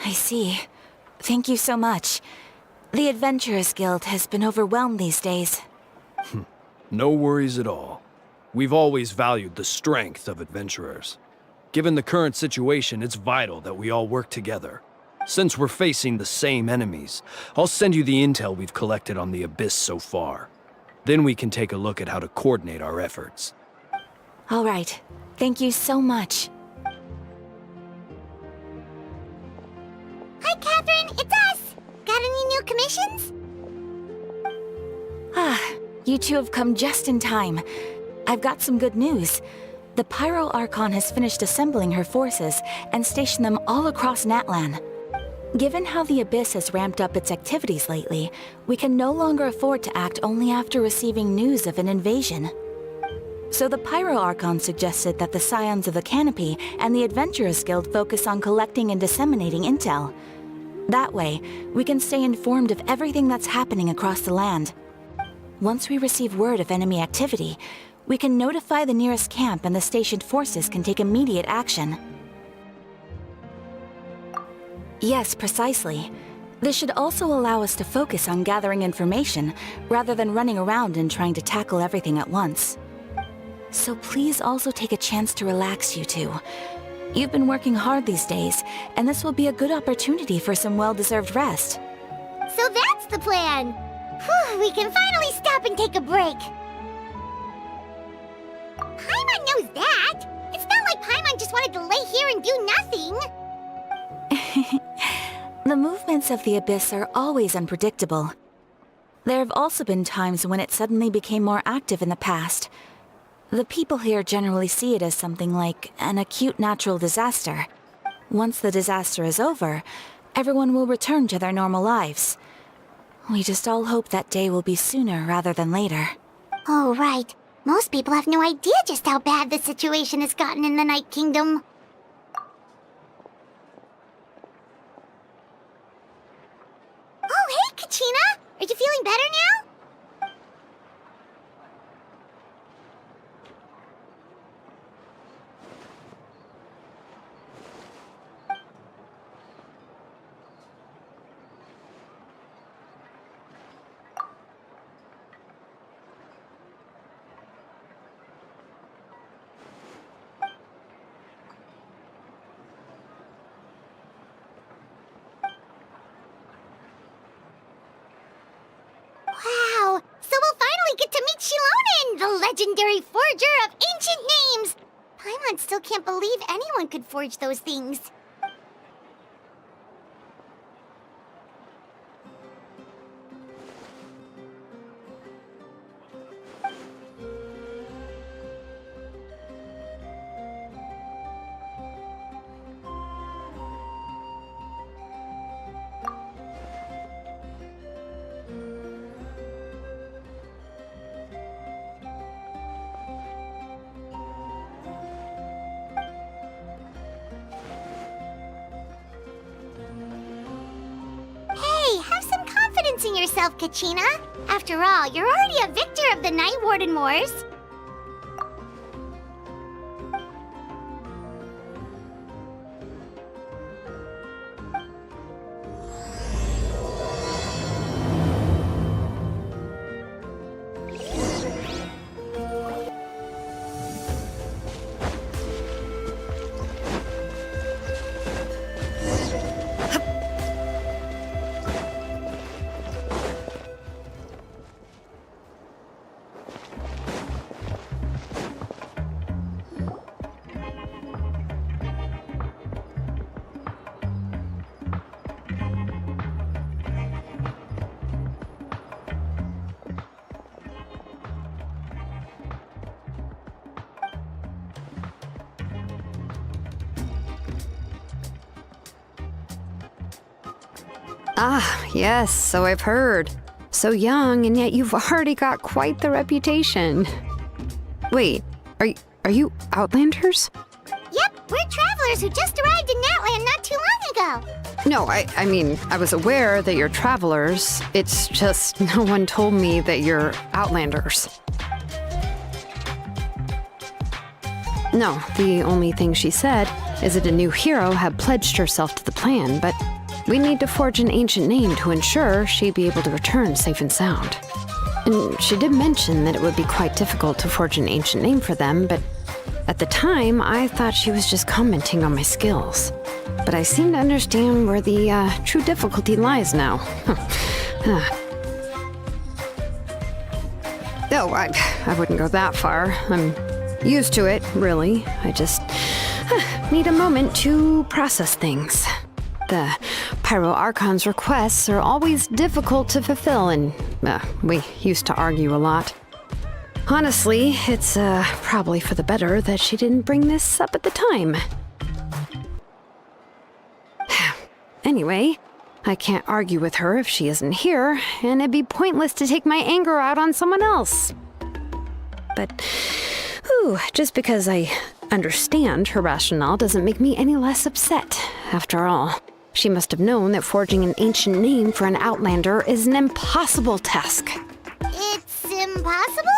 I see. Thank you so much. The Adventurers Guild has been overwhelmed these days. No worries at all. We've always valued the strength of adventurers. Given the current situation, it's vital that we all work together. Since we're facing the same enemies, I'll send you the intel we've collected on the Abyss so far. Then we can take a look at how to coordinate our efforts. All right. Thank you so much. Hi, Katheryne, it's us! Got any new commissions? You two have come just in time. I've got some good news. The Pyro Archon has finished assembling her forces and stationed them all across Natlan. Given how the Abyss has ramped up its activities lately, we can no longer afford to act only after receiving news of an invasion. So the Pyro Archon suggested that the Scions of the Canopy and the Adventurers Guild focus on collecting and disseminating intel. That way, we can stay informed of everything that's happening across the land. Once we receive word of enemy activity, we can notify the nearest camp and the stationed forces can take immediate action. Yes, precisely. This should also allow us to focus on gathering information, rather than running around and trying to tackle everything at once. So please also take a chance to relax, you two. You've been working hard these days, and this will be a good opportunity for some well-deserved rest. So that's the plan! Whew, we can finally stop and take a break! Paimon knows that! It's not like Paimon just wanted to lay here and do nothing! The movements of the Abyss are always unpredictable. There have also been times when it suddenly became more active in the past. The people here generally see it as something like an acute natural disaster. Once the disaster is over, everyone will return to their normal lives. We just all hope that day will be sooner rather than later. Oh, right. Most people have no idea just how bad the situation has gotten in the Night Kingdom. Oh, hey, Kachina! Are you feeling better now? Wow! So we'll finally get to meet Xilonen, the legendary forger of ancient names! Paimon still can't believe anyone could forge those things. Hey, have some confidence in yourself, Kachina. After all, you're already a victor of the Night Warden Wars. Ah, yes, so I've heard. So young, and yet you've already got quite the reputation. Wait, are you Outlanders? Yep, we're travelers who just arrived in Natlan not too long ago. No, I mean, I was aware that you're travelers. It's just no one told me that you're Outlanders. No, the only thing she said is that a new hero had pledged herself to the plan, but We need to forge an ancient name to ensure she'd be able to return safe and sound. And she did mention that it would be quite difficult to forge an ancient name for them, but at the time, I thought she was just commenting on my skills. But I seem to understand where the true difficulty lies now. Oh, I wouldn't go that far. I'm used to it, really. I just need a moment to process things. The Pyro Archon's requests are always difficult to fulfill, and we used to argue a lot. Honestly, it's probably for the better that she didn't bring this up at the time. Anyway, I can't argue with her if she isn't here, and it'd be pointless to take my anger out on someone else. But, just because I understand her rationale doesn't make me any less upset. After all, she must have known that forging an ancient name for an Outlander is an impossible task. It's impossible?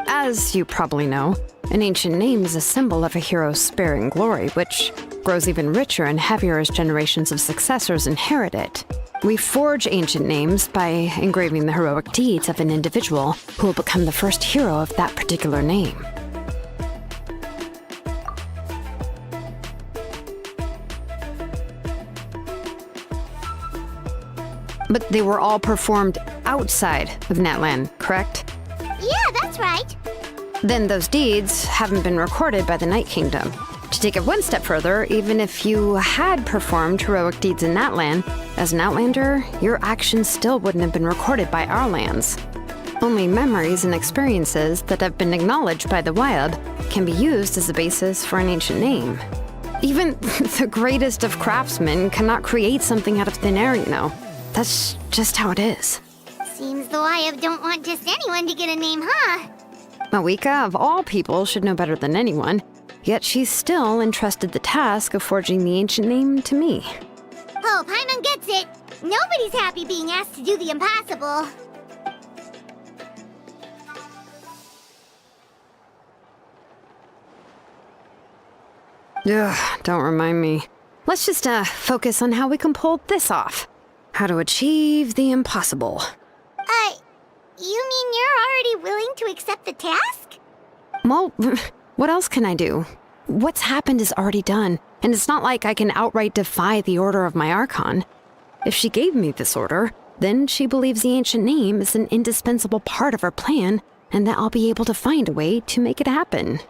As you probably know, an ancient name is a symbol of a hero's spirit and glory, which grows even richer and heavier as generations of successors inherit it. We forge ancient names by engraving the heroic deeds of an individual who will become the first hero of that particular name. But they were all performed outside of Natlan, correct? Yeah, that's right. Then those deeds haven't been recorded by the Night Kingdom. To take it one step further, even if you had performed heroic deeds in Natlan, as an Outlander, your actions still wouldn't have been recorded by our lands. Only memories and experiences that have been acknowledged by the Wyab can be used as a basis for an ancient name. Even the greatest of craftsmen cannot create something out of thin air, you know. That's just how it is. Seems the Wyab don't want just anyone to get a name, huh? Mawika, of all people, should know better than anyone, yet she's still entrusted the task of forging the ancient name to me. Oh, Paimon gets it. Nobody's happy being asked to do the impossible. Ugh, don't remind me. Let's just focus on how we can pull this off. How to achieve the impossible. You mean you're already willing to accept the task? Well, what else can I do? What's happened is already done, and it's not like I can outright defy the order of my Archon. If she gave me this order, then she believes the ancient name is an indispensable part of her plan, and that I'll be able to find a way to make it happen.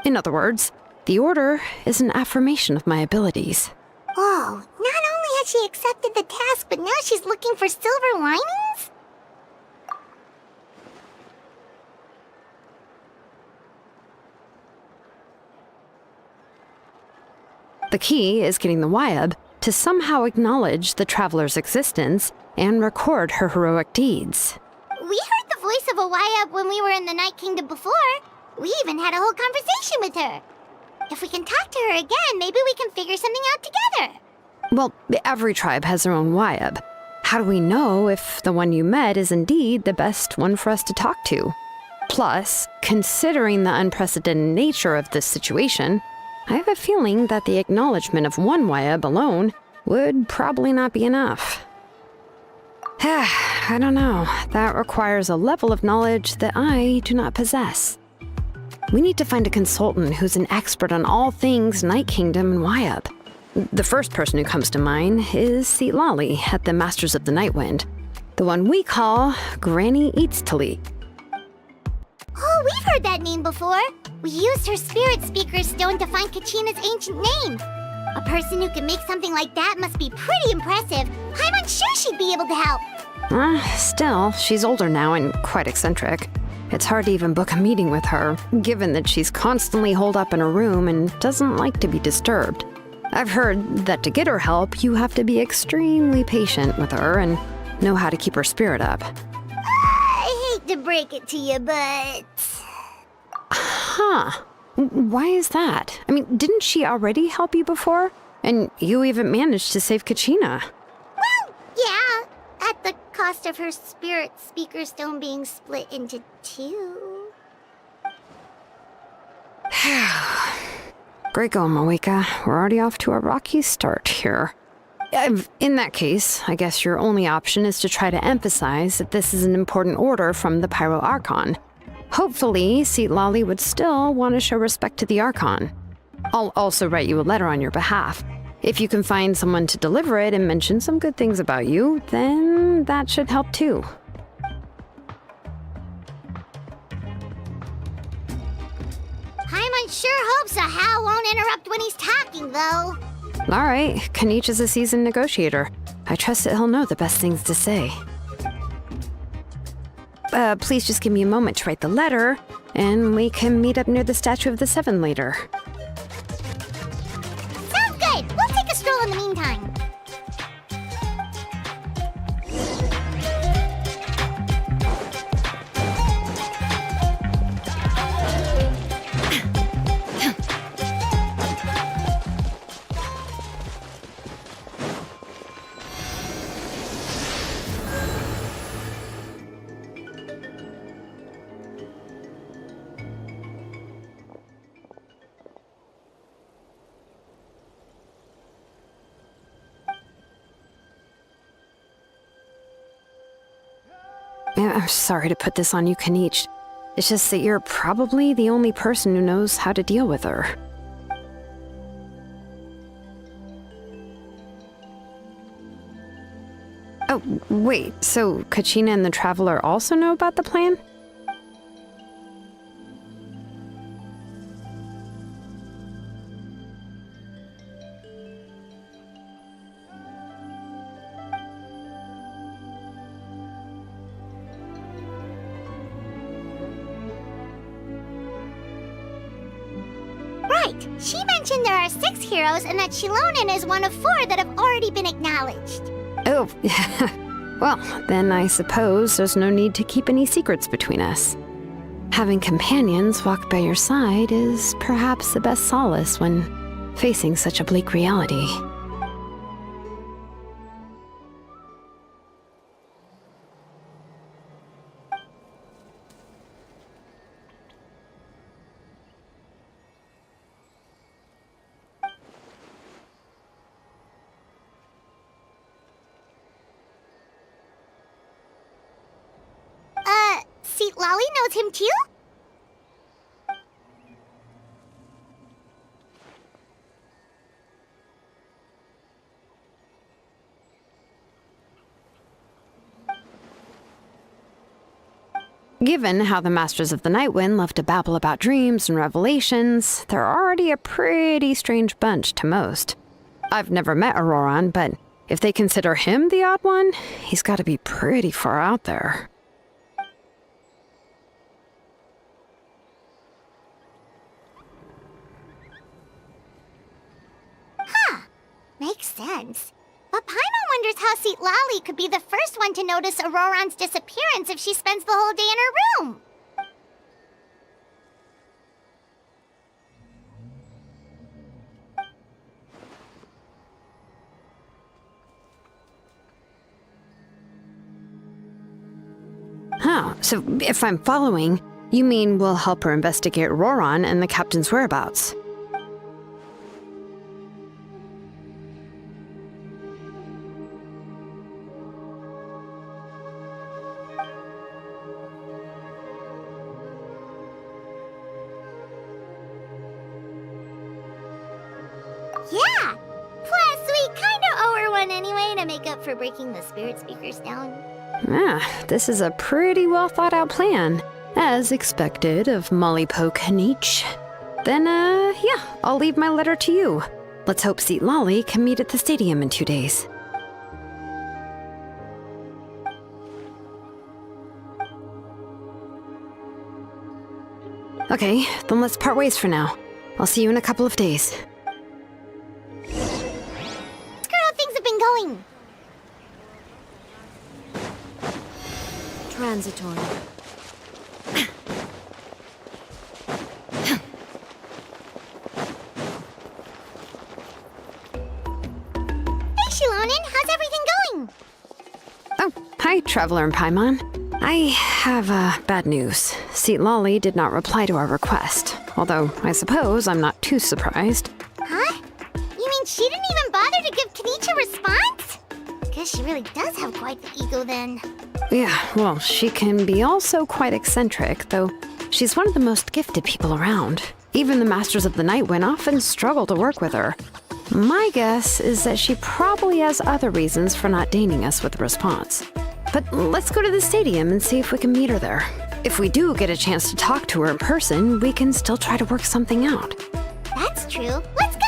In other words, the order is an affirmation of my abilities. Whoa, not only has she accepted the task, but now she's looking for silver linings? The key is getting the Wyab to somehow acknowledge the traveler's existence and record her heroic deeds. We heard the voice of a Wyab when we were in the Night Kingdom before. We even had a whole conversation with her. If we can talk to her again, maybe we can figure something out together. Well, every tribe has their own Wyab. How do we know if the one you met is indeed the best one for us to talk to? Plus, considering the unprecedented nature of this situation, I have a feeling that the acknowledgement of one Wyab alone would probably not be enough. I don't know. That requires a level of knowledge that I do not possess. We need to find a consultant who's an expert on all things Night Kingdom and Wyab. The first person who comes to mind is Xilonen at the Masters of the Nightwind, the one we call Granny Eats to Lead. Oh, we've heard that name before. We used her spirit speaker stone to find Kachina's ancient name. A person who can make something like that must be pretty impressive. I'm sure she'd be able to help. Still, she's older now and quite eccentric. It's hard to even book a meeting with her, given that she's constantly holed up in her room and doesn't like to be disturbed. I've heard that to get her help, you have to be extremely patient with her and know how to keep her spirit up. I hate to break it to you, but... Huh. Why is that? I mean, didn't she already help you before? And you even managed to save Kachina. Well, yeah. At the cost of her spirit speaker stone being split into two. Great going, Mawika. We're already off to a rocky start here. In that case, I guess your only option is to try to emphasize that this is an important order from the Pyro Archon. Hopefully, Xilonen would still want to show respect to the Archon. I'll also write you a letter on your behalf. If you can find someone to deliver it and mention some good things about you, then that should help too. Paimon sure hopes a Hal won't interrupt when he's talking, though. All right, Kanich is a seasoned negotiator. I trust that he'll know the best things to say. Please just give me a moment to write the letter, and we can meet up near the Statue of the Seven later. Sounds good. We'll take a stroll in the meantime. I'm sorry to put this on you, Kanich. It's just that you're probably the only person who knows how to deal with her. Oh, wait, so Kachina and the Traveler also know about the plan? Right. She mentioned there are 6 heroes and that Xilonen is one of 4 that have already been acknowledged. Oh, well, then I suppose there's no need to keep any secrets between us. Having companions walk by your side is perhaps the best solace when facing such a bleak reality. Lolly knows him too? Given how the Masters of the Nightwind love to babble about dreams and revelations, they're already a pretty strange bunch to most. I've never met Auroran, but if they consider him the odd one, he's got to be pretty far out there. Makes sense. But Paimon wonders how Xilonen could be the first one to notice Auroran's disappearance if she spends the whole day in her room. Huh, so if I'm following, you mean we'll help her investigate Auroran and the captain's whereabouts? Yeah! Plus, we kinda owe her one anyway to make up for breaking the spirit speakers down. This is a pretty well thought out plan, as expected of Mollypo Kanich. Then, yeah, I'll leave my letter to you. Let's hope Xilonen can meet at the stadium in 2 days. Okay, then let's part ways for now. I'll see you in a couple of days. Things have been going. Transitory. Hey, Xilonen, how's everything going? Oh, hi, Traveler and Paimon. I have, bad news. Xilonen did not reply to our request, although I suppose I'm not too surprised. Huh? You mean she didn't even bother to give Kanich a response? Guess she really does have quite the ego then. Yeah, well, she can be also quite eccentric, though she's one of the most gifted people around. Even the Masters of the Nightwind often struggle to work with her. My guess is that she probably has other reasons for not deigning us with a response. But let's go to the stadium and see if we can meet her there. If we do get a chance to talk to her in person, we can still try to work something out. That's true. Let's go!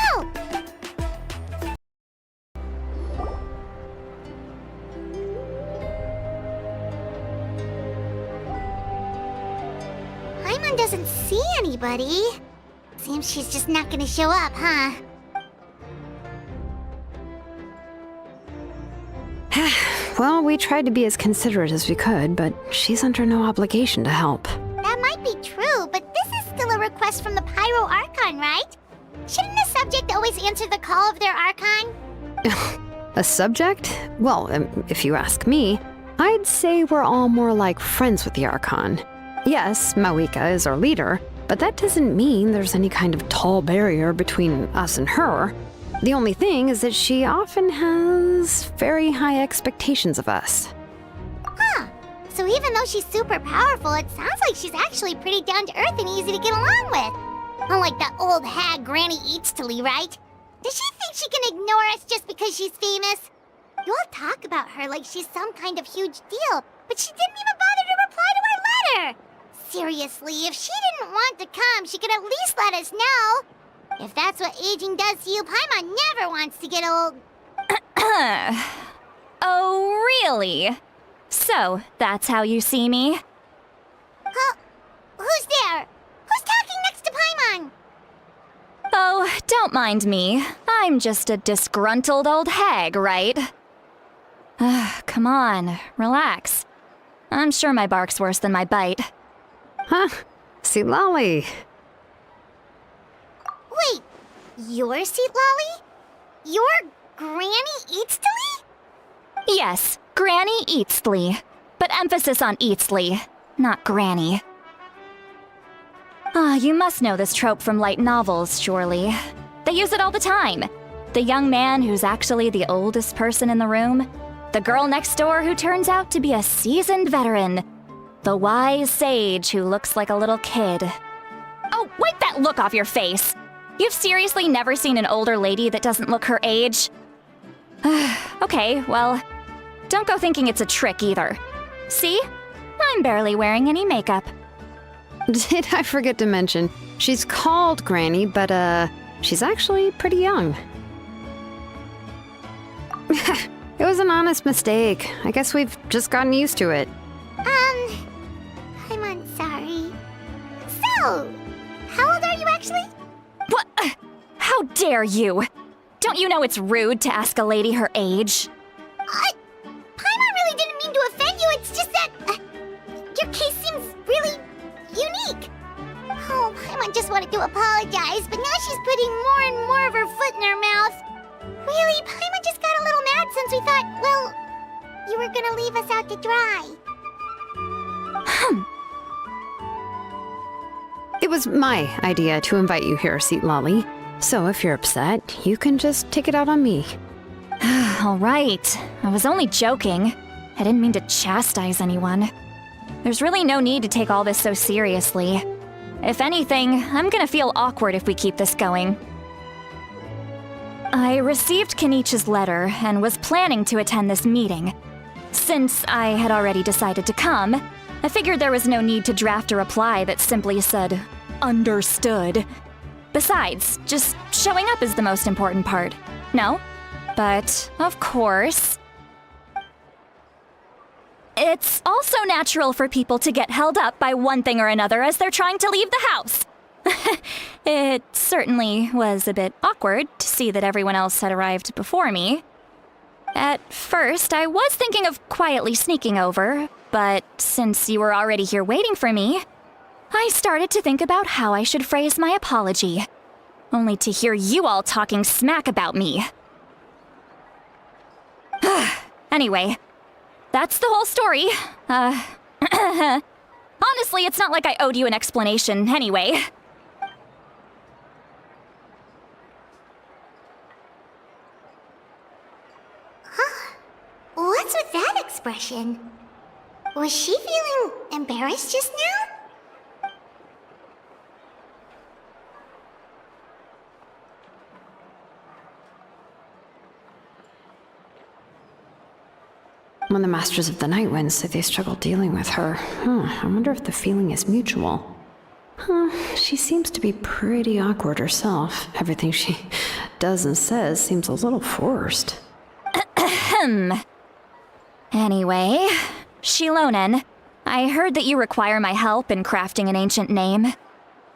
Paimon doesn't see anybody. Seems she's just not gonna show up, huh? Well, we tried to be as considerate as we could, but she's under no obligation to help. That might be true, but this is still a request from the Pyro Archon, right? Shouldn't a subject always answer the call of their Archon? A subject? Well, if you ask me, I'd say we're all more like friends with the Archon. Yes, Mawika is our leader, but that doesn't mean there's any kind of tall barrier between us and her. The only thing is that she often has very high expectations of us. Huh. So even though she's super powerful, it sounds like she's actually pretty down to earth and easy to get along with. Unlike that old hag Granny Eatstily, right? Does she think she can ignore us just because she's famous? You all talk about her like she's some kind of huge deal, but she didn't even bother to reply to our letter! Seriously, if she didn't want to come, she could at least let us know. If that's what aging does to you, Paimon never wants to get old. Oh, really? So, that's how you see me? Huh? Who's there? Who's talking next to Paimon? Oh, don't mind me. I'm just a disgruntled old hag, right? Come on, relax. I'm sure my bark's worse than my bite. Huh? See, Lolly. Wait, you're Seat Lolly? You're Granny Eatstily? Yes, Granny Eatsley. But emphasis on Eatsley, not Granny. You must know this trope from light novels, surely. They use it all the time. The young man who's actually the oldest person in the room. The girl next door who turns out to be a seasoned veteran. The wise sage who looks like a little kid. Oh, wipe that look off your face! You've seriously never seen an older lady that doesn't look her age? Okay, well, don't go thinking it's a trick either. See? I'm barely wearing any makeup. Did I forget to mention, she's called Granny, but she's actually pretty young. It was an honest mistake. I guess we've just gotten used to it. I'm sorry. So, how old are you actually? What? How dare you? Don't you know it's rude to ask a lady her age? Paimon really didn't mean to offend you, it's just that your case seems really unique. Oh, Paimon just wanted to apologize, but now she's putting more and more of her foot in her mouth. Really, Paimon just got a little mad since we thought, well, you were gonna leave us out to dry. It was my idea to invite you here, Seat Lolly. So if you're upset, you can just take it out on me. All right. I was only joking. I didn't mean to chastise anyone. There's really no need to take all this so seriously. If anything, I'm gonna feel awkward if we keep this going. I received Kenichi's letter and was planning to attend this meeting. Since I had already decided to come, I figured there was no need to draft a reply that simply said, "Understood." Besides, just showing up is the most important part. No? But, of course... It's also natural for people to get held up by one thing or another as they're trying to leave the house. It certainly was a bit awkward to see that everyone else had arrived before me. At first, I was thinking of quietly sneaking over, but since you were already here waiting for me, I started to think about how I should phrase my apology, only to hear you all talking smack about me. Anyway, that's the whole story. Honestly, it's not like I owed you an explanation anyway. was that expression? Was she feeling embarrassed just now? When the Masters of the Night Wind say they struggle dealing with her, I wonder if the feeling is mutual. She seems to be pretty awkward herself. Everything she does and says seems a little forced. Anyway, Xilonen, I heard that you require my help in crafting an ancient name.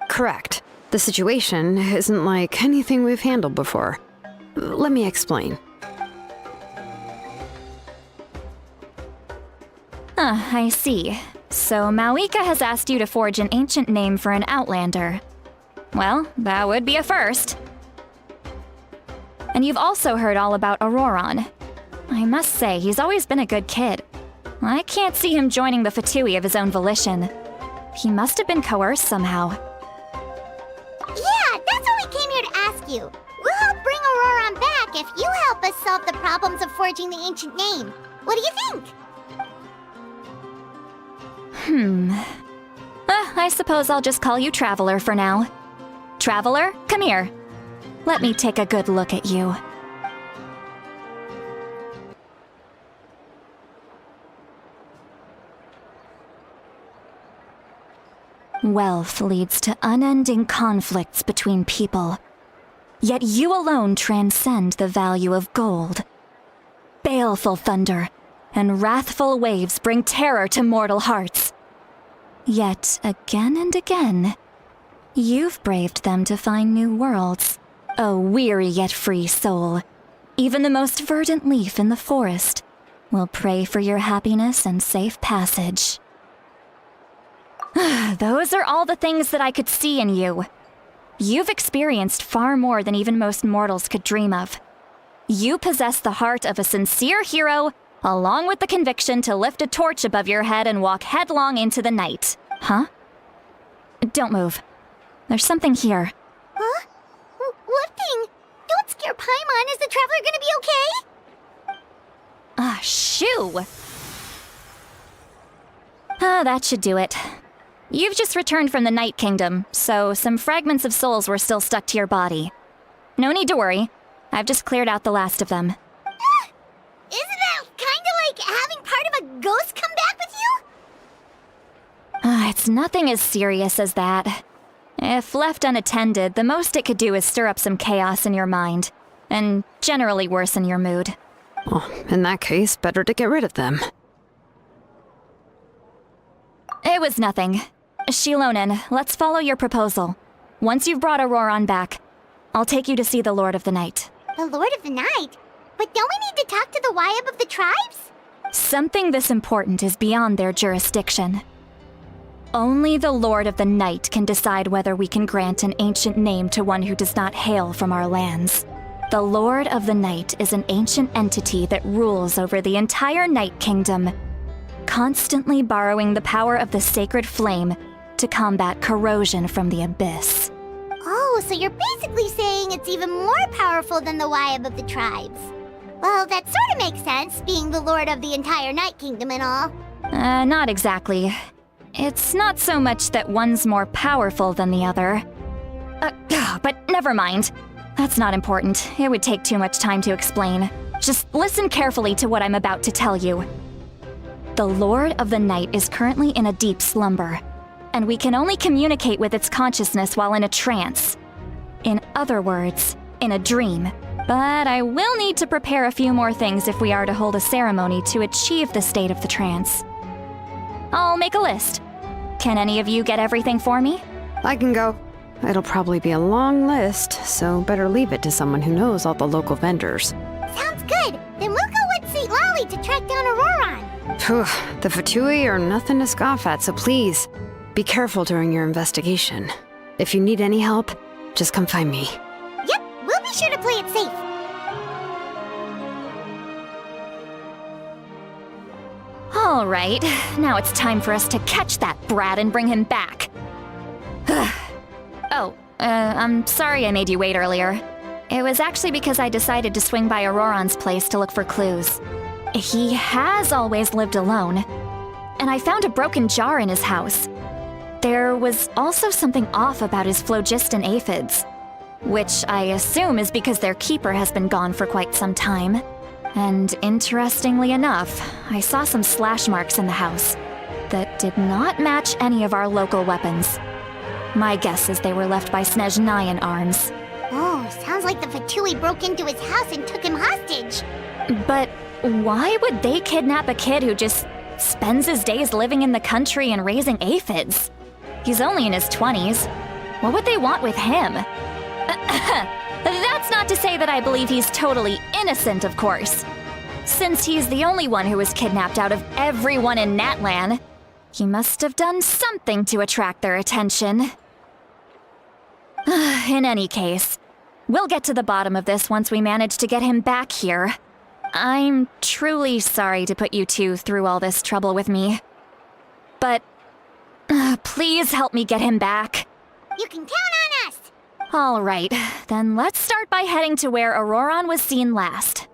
Correct. The situation isn't like anything we've handled before. Let me explain. I see. So Mawika has asked you to forge an ancient name for an Outlander. Well, that would be a first. And you've also heard all about Auroron. I must say, he's always been a good kid. I can't see him joining the Fatui of his own volition. He must have been coerced somehow. Yeah, that's what we came here to ask you. We'll help bring Auroron back if you help us solve the problems of forging the ancient name. What do you think? I suppose I'll just call you Traveler for now. Traveler, come here. Let me take a good look at you. Wealth leads to unending conflicts between people. Yet you alone transcend the value of gold. Baleful thunder and wrathful waves bring terror to mortal hearts. Yet again and again, you've braved them to find new worlds. O weary yet free soul, even the most verdant leaf in the forest will pray for your happiness and safe passage. Those are all the things that I could see in you. You've experienced far more than even most mortals could dream of. You possess the heart of a sincere hero, along with the conviction to lift a torch above your head and walk headlong into the night. Huh? Don't move. There's something here. Huh? What thing? Don't scare Paimon. Is the Traveler gonna be okay? Shoo! That should do it. You've just returned from the Night Kingdom, so some fragments of souls were still stuck to your body. No need to worry. I've just cleared out the last of them. Isn't that kinda like having part of a ghost come back with you? It's nothing as serious as that. If left unattended, the most it could do is stir up some chaos in your mind, and generally worsen your mood. Well, in that case, better to get rid of them. It was nothing. Xilonen, let's follow your proposal. Once you've brought Auroron back, I'll take you to see the Lord of the Night. The Lord of the Night? But don't we need to talk to the Wyab of the tribes? Something this important is beyond their jurisdiction. Only the Lord of the Night can decide whether we can grant an ancient name to one who does not hail from our lands. The Lord of the Night is an ancient entity that rules over the entire Night Kingdom, constantly borrowing the power of the sacred flame to combat corrosion from the abyss. Oh, so you're basically saying it's even more powerful than the Wyab of the tribes. Well, that sort of makes sense, being the lord of the entire Night Kingdom and all. Not exactly. It's not so much that one's more powerful than the other. But never mind. That's not important. It would take too much time to explain. Just listen carefully to what I'm about to tell you. The Lord of the Night is currently in a deep slumber, and we can only communicate with its consciousness while in a trance. In other words, in a dream. But I will need to prepare a few more things if we are to hold a ceremony to achieve the state of the trance. I'll make a list. Can any of you get everything for me? I can go. It'll probably be a long list, so better leave it to someone who knows all the local vendors. Sounds good. Then we'll go with St. Lolly to track down Auroron. Phew, the Fatui are nothing to scoff at, so please, be careful during your investigation. If you need any help, just come find me. Yep, we'll be sure to play it safe. All right, now it's time for us to catch that brat and bring him back. I'm sorry I made you wait earlier. It was actually because I decided to swing by Auroron's place to look for clues. He has always lived alone, and I found a broken jar in his house. There was also something off about his phlogiston aphids, which I assume is because their keeper has been gone for quite some time. And interestingly enough, I saw some slash marks in the house that did not match any of our local weapons. My guess is they were left by Snezhnayan arms. Oh, sounds like the Fatui broke into his house and took him hostage. But why would they kidnap a kid who just spends his days living in the country and raising aphids? He's only in his 20s. What would they want with him? That's not to say that I believe he's totally innocent, of course. Since he's the only one who was kidnapped out of everyone in Natlan, he must have done something to attract their attention. In any case, we'll get to the bottom of this once we manage to get him back here. I'm truly sorry to put you two through all this trouble with me. But please help me get him back. You can count on us! All right, then let's start by heading to where Auroron was seen last.